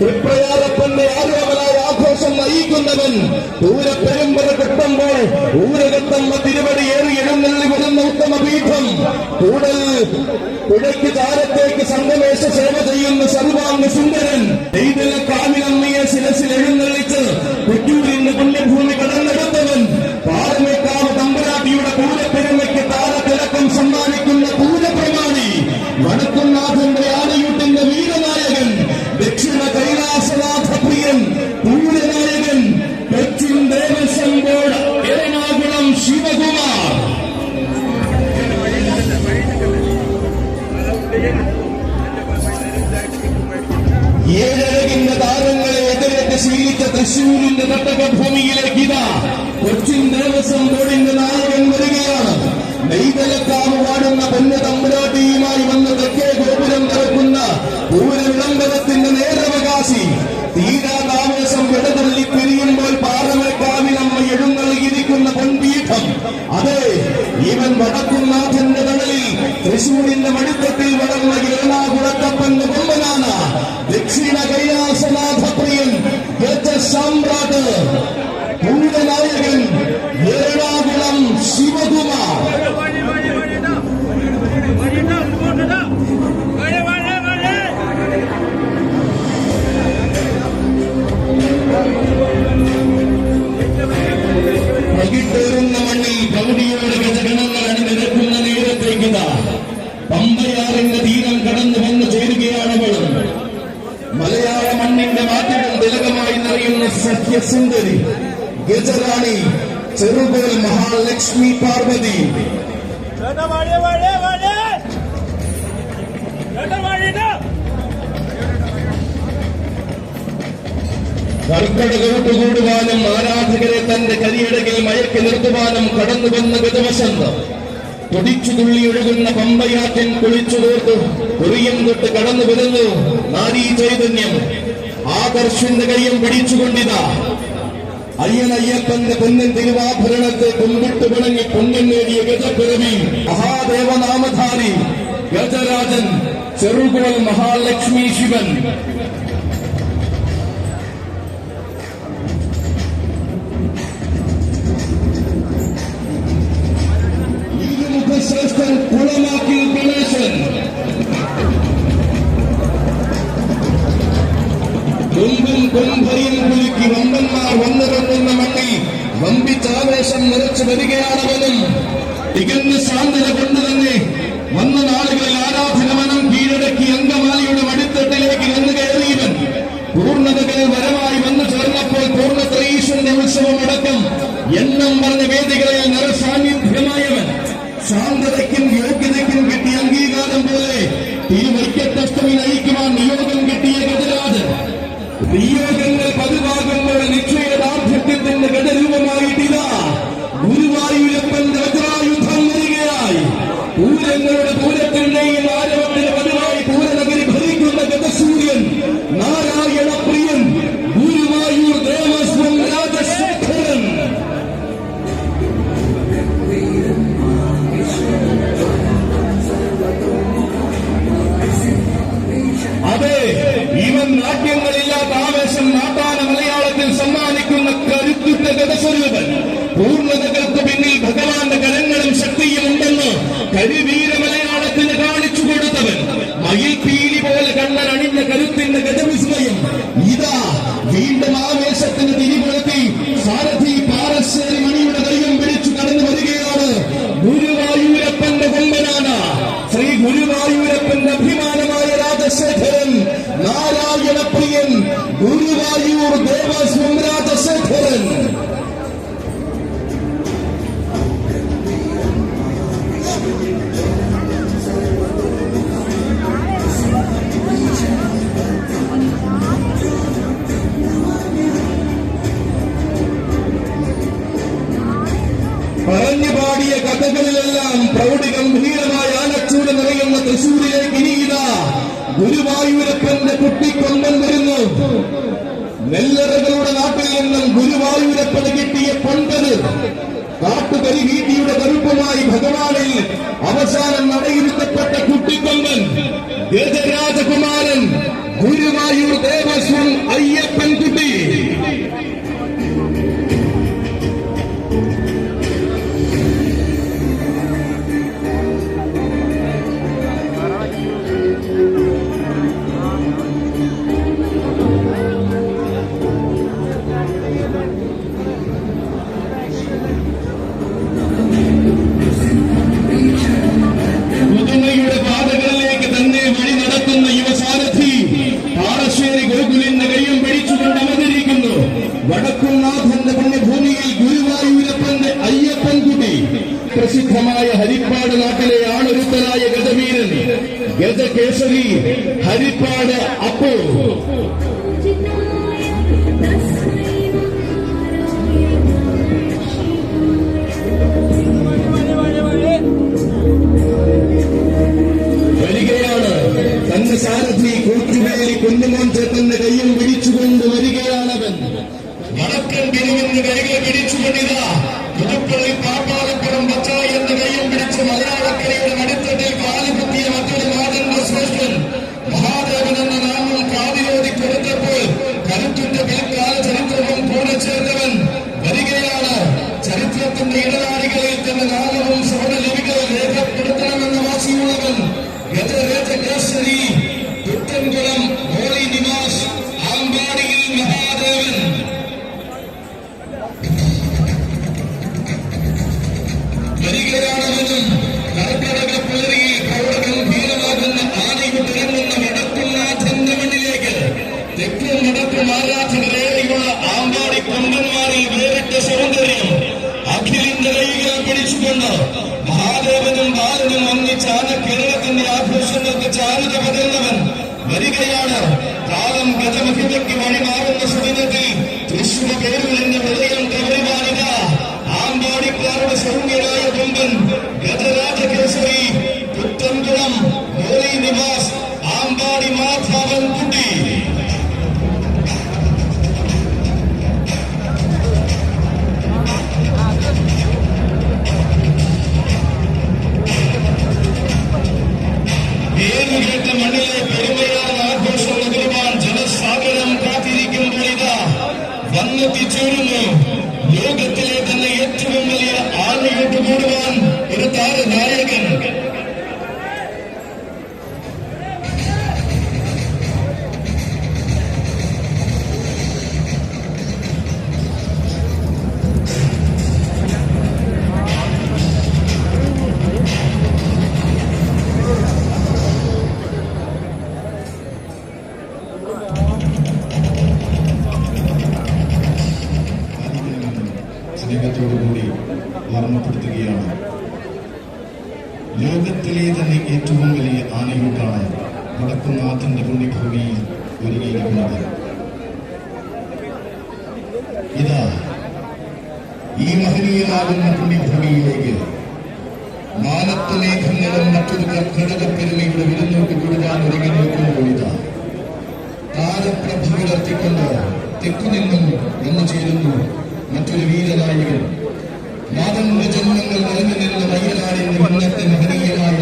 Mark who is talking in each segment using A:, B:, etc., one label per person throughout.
A: തൃപ്രയാരപ്പന്റെ ആരോപനായ ആഘോഷം നയിക്കുന്നവൻ പൂരപ്പെരുമ്പറ കിട്ടുമ്പോൾ ഊരകത്തമ്മ തിരുവടി ഏറി എഴുന്നള്ളി വരുന്ന ഉത്തമപീഠം കൂടൽ പുഴയ്ക്ക് താരത്തേക്ക് സംഗമേശ സേവ ചെയ്യുന്ന സർവാംഗ സുന്ദരൻ നെയ്തല കാവിനമ്മയെ ശിരസിൽ എഴുന്നള്ളിച്ച് കുറ്റൂരിന്റെ പുണ്യഭൂമി കടന്നെടുത്തവൻ പാറമേക്കാവ് തമ്പുരാട്ടിയുടെ പൂരപ്പെരുമയ്ക്ക് താരത്തിളക്കം സമ്മാനിക്കുന്ന പൂരപ്രമാണി വടക്കുംനാഥന്റെ ആനയൂട്ടിന്റെ വീരനായകൻ ദക്ഷിണ കൈലാസനാഥ പ്രിയൻ പൂരനായകൻ കൊച്ചിൻ ദേവസ്വം ബോർഡ് എറണാകുളം ശിവകുമാർ. ഏഴഴകിന്റെ താരങ്ങളെ എതിരേറ്റ് ശീലിച്ച തൃശൂരിന്റെ തട്ടകഭൂമിയിലേക്ക് ഇതാ കൊച്ചിൻ ദേവസ്വം ബോർഡിന്റെ നായകൻ വരികയാണ്. നെയ്തലക്കാവ് പാടുന്ന പൊന്നു തമ്പുരാട്ടിയുമായി വന്ന് തെക്കേ ഗോപുരം തുറക്കുന്ന പൂരവിളംബരത്തിന്റെ നേരവകാശി തീരാതാവേശം വിടതള്ളി പിരിയുമ്പോൾ പാറമേക്കാവിനമ്മ എഴുന്നള്ളിയിരിക്കുന്ന പൊൻപീഠം. അതെ, ഇവൻ വടക്കുംനാഥന്റെ തണലിൽ തൃശൂരിന്റെ മടിത്തട്ടിൽ വളർന്ന എറണാകുളത്തപ്പന്റെ കൊമ്പനാണ് ദക്ഷിണ കൈലാസനാഥ പ്രിയൻ സാമ്രാട്ട് പൂരനായകൻ എറണാകുളം ശിവകുമാർ. പകിട്ടേറുന്ന മണ്ണിൽ പ്രൗഢിയോടെ ഗജഗണങ്ങൾ അണിനിരക്കുന്ന നേരത്തേക്ക് പമ്പയാറിന്റെ തീരം കടന്നു വന്നു ചേരുകയാണവളും. മലയാള മണ്ണിന്റെ മാറ്റങ്ങൾ തിലകമായി നിറയുന്ന സഖ്യസുന്ദരി ഗജറാണി ചെറുകോൽ മഹാലക്ഷ്മി പാർവതി. കർക്കടകോട്ട് കൂടുവാനും ആരാധകരെ തന്റെ കരിയടകിൽ മയക്കി നിർത്തുവാനും കടന്നു വന്ന ഗജവസന്തം തുടിച്ചു തുള്ളി ഒഴുകുന്ന പമ്പയാറ്റിൻ കുളിച്ചു തോർത്ത് കുറിയം തൊട്ട് കടന്നു വരുന്നു നാരീ ചൈതന്യം. ആകർഷന്റെ കയ്യം പിടിച്ചുകൊണ്ടിതാ അയ്യനയ്യപ്പന്റെ പൊന്നൻ തിരുവാഭരണത്തെ കുമ്പിട്ട് പിണങ്ങി പുണ്യം നേടിയ ഗജപിറവി മഹാദേവനാമധാരി ഗജരാജൻ ചെറുകോൽ മഹാലക്ഷ്മി ശിവൻ. ശ്രേഷ്ഠൻ കുളമാക്കിൽ ഗണേശൻ. കൊമ്പും കൊമ്പയും കുലുക്കി വമ്പന്മാർ വന്നുകൊണ്ടുന്ന മണ്ണിൽ വമ്പിച്ചാവേശം നിറച്ചു വരികയാണവനും. തികഞ്ഞ സാന്ദ്രത കൊണ്ട് തന്നെ വന്ന നാളുകളിൽ ആരാധനമനം കീഴടക്കി അങ്കമാലിയുടെ മടിത്തട്ടിലേക്ക് വന്നു കയറിയവൻ പൂർണ്ണതകൾ വരമായി വന്നു ചേർന്നപ്പോൾ പൂർണ്ണത്രയീശ്വരന്റെ ഉത്സവമടക്കം എണ്ണം പറഞ്ഞ വേദികളിൽ നിറസാന്നിധ്യമായവൻ. ശാന്തതയ്ക്കും യോഗ്യതയ്ക്കും കിട്ടിയ അംഗീകാരം പോലെ തിരുവൈക്കത്തഷ്ടമി നയിക്കുവാൻ നിയോഗം കിട്ടിയ ഗജരാജൻ. നിയോഗങ്ങൾ പതിവാകുമ്പോൾ നിശ്ചയദാർഢ്യത്തിന്റെ ഗജരൂപമായിട്ടില്ല ഗുരുവായൂരപ്പന്റെ വജ്രായുധം വരികയായി. പൂരങ്ങളുടെ പൂരത്തിന്റെയും ആരവത്തിന് പതിവായി പൂരനഗരി ഭരിക്കുന്ന ഗജസൂര്യൻ നാരായണ പ്രിയൻ ഗുരുവായൂർ ദേവസ്വം രാജശേഖരൻ. അതെ, ഇവൻ നാട്യങ്ങളില്ലാത്ത ആവേശം നാട്ടാന മലയാളത്തിൽ സമ്മാനിക്കുന്ന കരുത്തുറ്റ ഗതസ്വരൂപൻ. പൂർണ്ണതകൾക്ക് പിന്നിൽ ഭഗവാന്റെ കരങ്ങളും ശക്തിയും ഉണ്ടെന്ന് കരിവീര മലയാളത്തിന് കാണിച്ചു കൊടുത്തവൻ. മയിൽപീലി പോലെ കണ്ണനണിഞ്ഞ കരുത്തിന്റെ ഗജവിസ്മയം ഇതാ വീണ്ടും ആവേശത്തിന് തിരികൊളുത്തി സാരഥി പാറശ്ശേരി മണിയുടെ കയ്യം പിടിച്ചു കടന്നു വരികയാണ്. ഗുരുവായൂരപ്പന്റെ കൊമ്പനാണ് ശ്രീ ഗുരുവായൂരപ്പന്റെ അഭിമാനമായ രാജശേഖരൻ നാരായണ പ്രിയൻ ഗുരുവായൂർ ദേവസ്വം രാജശേഖരൻ. പറഞ്ഞു പാടിയ കഥകളിലെല്ലാം പ്രൗഢി ഗംഭീരമായ ആനച്ചൂട് നിറയുന്ന തൃശൂരിലേക്ക് ഇനിയിതാ ഗുരുവായൂരപ്പന്റെ കുട്ടിക്കൊമ്പൻ വരുന്നു. നെല്ലറകളുടെ നാട്ടിൽ നിന്നും ഗുരുവായൂരപ്പന് കിട്ടിയ പൊൻപത് കാട്ടുകരിവീട്ടിയുടെ കറുപ്പുമായി ഭഗവാനിൽ അവസാനം നടയിരുത്തപ്പെട്ട കുട്ടിക്കൊമ്പൻ ഗജരാജകുമാരൻ ഗുരുവായൂർ ദേവസ്വം രണ്ട് കൈകൾ പിടിച്ചുകൊണ്ടിതാ പുതുപ്പള്ളി പാപ്പാലപ്പുറം പച്ച എന്ന കൈയും പിടിച്ച് മലയാളക്കരയുടെ നടുത്തട്ടിൽ കാലുകുത്തിയ മറ്റൊരു മാതന്റെ ശ്രേഷ്ഠൻ മഹാദേവൻ എന്ന നാമം കാതിലോതി കൊടുത്തപ്പോൾ കരുത്തിന്റെ പിൽക്കാല ചരിത്രവും കൂടെ ചേർന്നവൻ വരികയാണ്. ചരിത്രത്തിന്റെ ഇടനാഴികളിൽ തന്നെ നാമവും സ്വർണ്ണലിപികളിൽ രേഖപ്പെടുത്തണമെന്ന വാശിയുള്ളവൻ ഗജരാജകേസരി പുത്തൻകുളം ഹോളി നിവാസ് ആമ്പാടിയിൽ മഹാദേവൻ. വരികയാണെന്നും കർക്കടക പുലരിയിൽ പ്രൗഢഗംഭീരമാകുന്ന ആനയുട്ടിറങ്ങുന്ന വടക്കുന്നാഥന്റെ മണ്ണിലേക്ക് തെക്കും വടക്കും ആരാധകരേറെയുള്ള ആമ്പാടി കൊമ്പന്മാരിൽ വേറിട്ട സൗന്ദര്യം അഖിലിന്റെ കൈകൾ പിടിച്ചുകൊണ്ട് മഹാദേവനും ബാലനും ഒന്നിച്ചാണ് കേരളത്തിന്റെ ആഘോഷങ്ങൾക്ക് ചാരുത പകർന്നവൻ വരികയാണ്. കാലം ഗജമഹിതയ്ക്ക് വഴിമാറുന്ന സുദിനത്തിൽ തൃശ്ശൂർ പേരുകളിന്റെ ഹൃദയം കവറിവാനിത ആമ്പാടിക്കാരുടെ സൗമ്യരായ കൊമ്പൻ ഗജരാജകേസരി പുത്തൻകുളം ഹോളി നിവാസ് ആമ്പാടി മാധവൻ കുട്ടി. പേരുകേട്ട മണ്ണിലെ പെരുമയാർന്ന ആഘോഷം നഗരവാൻ ജനസാഗരം കാത്തിരിക്കുമ്പോൾ ഇതാ വന്നെത്തിച്ചേരുന്നു. ലോകത്തിലെ തന്നെ ഏറ്റവും വലിയ ആനയോട്ട് കൂടുവാൻ ഒരു താരനായകൻ. സ്നേഹത്തോടുകൂടി ഓർമ്മപ്പെടുത്തുകയാണ്. ലോകത്തിലെ തന്നെ ഏറ്റവും വലിയ ആനയൂട്ടാണ് വടക്കുന്നാഥന്റെ പുണ്യഭൂമിയിൽ ഒരുങ്ങിയിരിക്കുന്നത്. ഇതാ ഈ മഹനീയമാകുന്ന പുണ്യഭൂമിയിലേക്ക് മാനത്ത മേഘങ്ങളും മറ്റൊരു കർക്കടകപ്പെരുമയുടെ വിരുന്നോട്ട് കൂടുവാൻ ഒരുങ്ങി നിൽക്കുമ്പോൾ ഇതാ താരപ്രഭകളർത്തിക്കൊണ്ട് തെക്കുനിന്നും വന്നു ചേരുന്നു മറ്റൊരു വീരനായകൻ. മാതന്റെ ജന്മങ്ങൾ നിറഞ്ഞു നിന്ന വയ്യനാടിന്റെ ഇന്നത്തെ മഹനീയമായ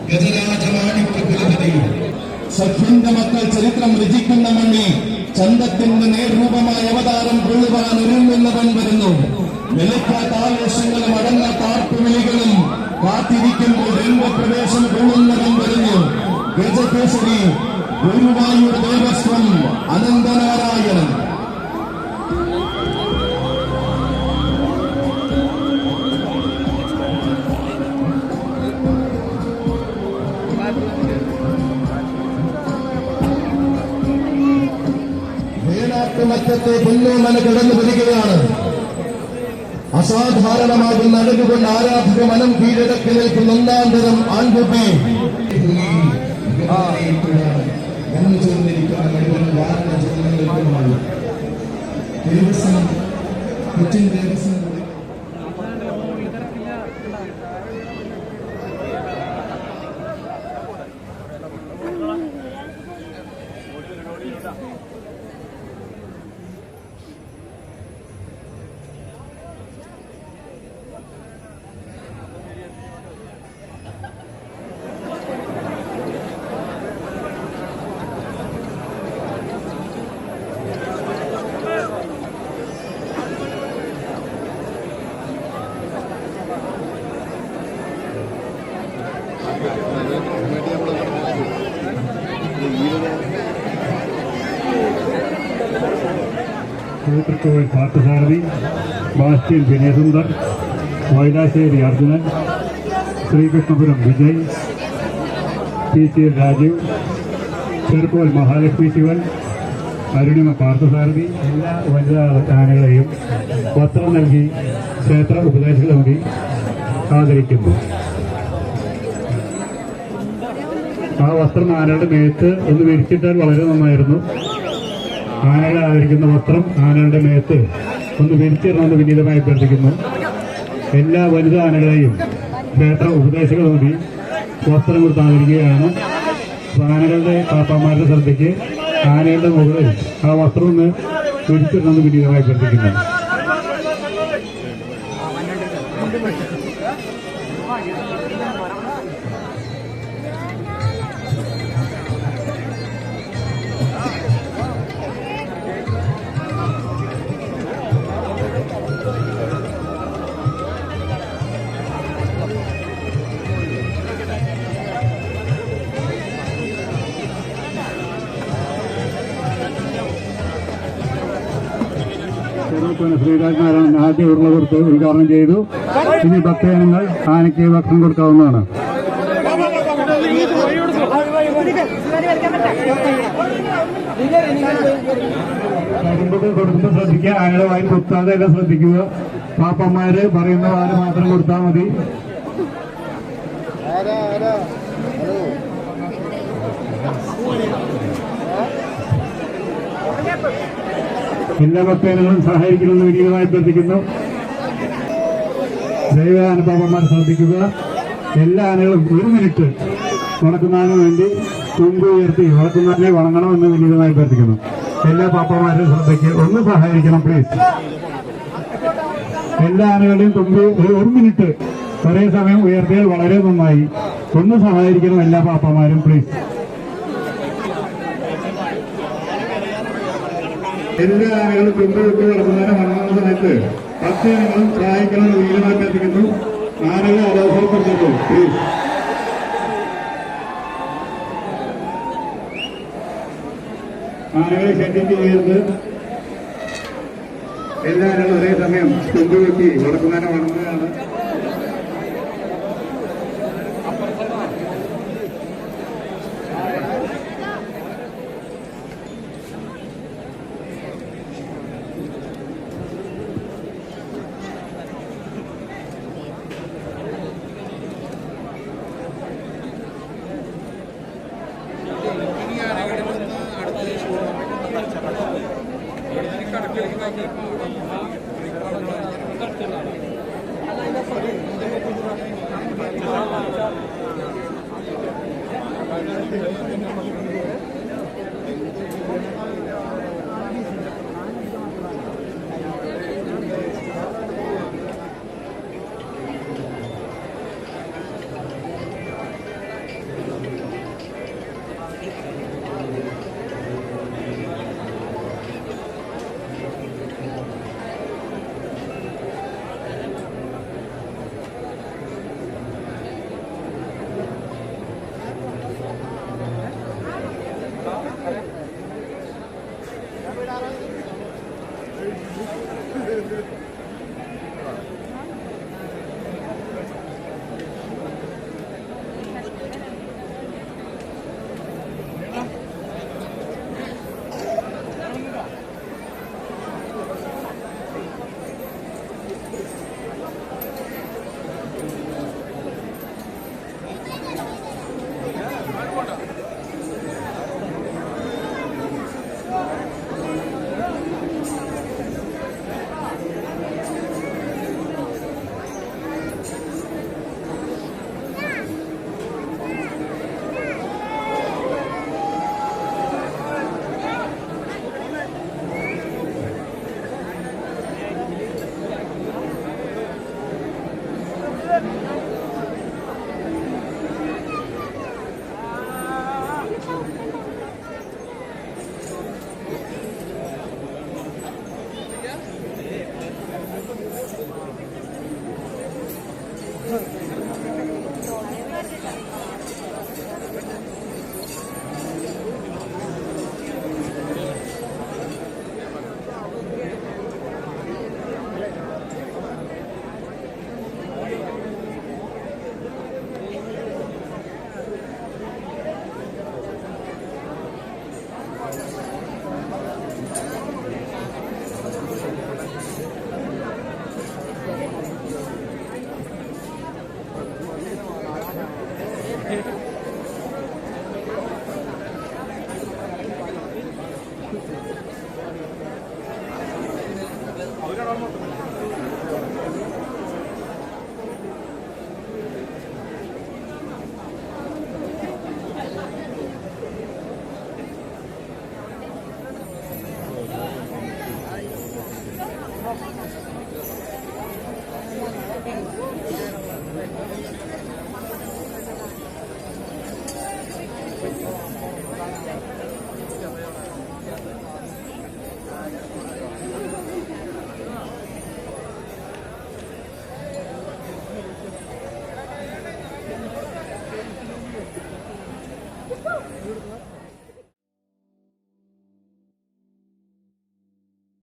A: ഗജരാജമാണിക്യ കുലപതി. സഖ്യന്റെ മക്കൾ ചരിത്രം രചിക്കുന്ന മണ്ണിൽ ചന്തത്തിന്റെ നേർരൂപമായ അവതാരം കൊള്ളുവാൻ ഒരുങ്ങുന്നവൻ വരുന്നു. നിലക്കാത്ത ആവേശങ്ങളും അടങ്ങാത്ത ആർപ്പുവിളികളും കാത്തിരിക്കുമ്പോൾ രംഗപ്രവേശം കൊള്ളുന്നവൻ വരുന്നു. ഗജകേസരി ഗുരുവായൂർ ദേവസ്വം അനന്തനാരായണൻ. മറ്റത്തെ പൊന്നോമന കടന്നു വരികയാണ്. അസാധാരണമാകുന്ന അഴകുകൊണ്ട് ആരാധക മനം കീഴടക്കി നിൽക്കുന്ന ഒന്നാം തരം ആൺകുട്ടി. കൊച്ചിൻ ദേവസ്വം
B: കൂട്ടക്കോവിൽ പാർത്ഥസാരഥി, ബാസ്റ്റ്യൻ വിനയസുന്ദർ, വൈലാശ്ശേരി അർജുനൻ, ശ്രീകൃഷ്ണപുരം വിജയ്, ടി രാജീവ്, ചെറുക്കോൽ മഹാലക്ഷ്മി ശിവൻ, അരുണിമ പാർത്ഥസാരഥി എല്ലാ വനിതാ ആനകളെയും വസ്ത്രം നൽകി ക്ഷേത്ര ഉപദേശക സമിതി ആദരിക്കുന്നു. ആ വസ്ത്രം ആനയുടെ മേത്ത് ഒന്ന് വിരിച്ചിട്ടാൽ വളരെ നന്നായിരുന്നു. ആനകളെ ആദരിക്കുന്ന വസ്ത്രം ആനയുടെ മേത്ത് ഒന്ന് വിരിച്ചിടണമെന്ന് വിനീതമായി അഭ്യർത്ഥിക്കുന്നു. എല്ലാ വനിതാ ആനകളെയും ക്ഷേത്ര ഉപദേശക സമിതി വസ്ത്രം കൊടുത്ത് ആദരിക്കുകയാണ്. ആനകളുടെ പാപ്പാമാരുടെ ശ്രദ്ധയ്ക്ക് ആനയുടെ മുകളിൽ ആ വസ്ത്രം ഒന്ന് വിരിച്ചിടണമെന്ന് വിനീതമായി അഭ്യർത്ഥിക്കുന്നു. ശ്രീരാജ് നാരായണൻ ആദ്യ ഉരുള കൊടുത്ത് ഉദ്ഘാടനം ചെയ്തു. ഇനി ഭക്തജനങ്ങൾ ആനയ്ക്ക് ഭക്ഷണം കൊടുക്കാവുന്നതാണ്. കൊടുക്കുമ്പോൾ ശ്രദ്ധിക്കുക, ആനയുടെ വായിൽ കുത്താതെ എല്ലാം ശ്രദ്ധിക്കുക. പാപ്പന്മാര് പറയുന്ന വാല് മാത്രം കൊടുത്താൽ മതി. എല്ലാ ഭക്തജനങ്ങളും സഹായിക്കണമെന്ന് വിനീതമായി അഭ്യർത്ഥിക്കുന്നു. ദൈവ അനുഭവന്മാർ ശ്രദ്ധിക്കുക. എല്ലാ ആനകളും 1 മിനിറ്റ് വണക്കുന്നതിന് വേണ്ടി തുമ്പ് ഉയർത്തി വണക്കുന്നതിനെ വണങ്ങണമെന്ന് വിനീതമായി അഭ്യർത്ഥിക്കുന്നു. എല്ലാ പാപ്പന്മാരും ശ്രദ്ധിക്കുക, ഒന്ന് സഹായിക്കണം പ്ലീസ്. എല്ലാ ആനകളുടെയും തുമ്പ് 1 മിനിറ്റ് ഒരേ സമയം ഉയർത്തിയാൽ വളരെ നന്നായി. ഒന്ന് സഹായിക്കണം എല്ലാ പാപ്പന്മാരും പ്ലീസ്. എല്ലാ ആനകളും തുമ്പ് വിട്ട് കിടക്കുന്നതിനെ വണങ്ങുന്ന സമയത്ത് ഭക്തജനങ്ങളും സഹായിക്കണമെന്ന് വിനീതമായി അഭ്യർത്ഥിക്കുന്നു. ആനകളെ അലോസരപ്പെടുത്തുന്നു പ്ലീസ്. ആനകളെ ഷെഡിങ് ചെയ്യരുത്. എല്ലാ ആനകളും ഒരേ സമയം തുമ്പ് വെട്ടി വടക്കുന്നതിനെ വണങ്ങുകയാണ്.
C: Beautiful.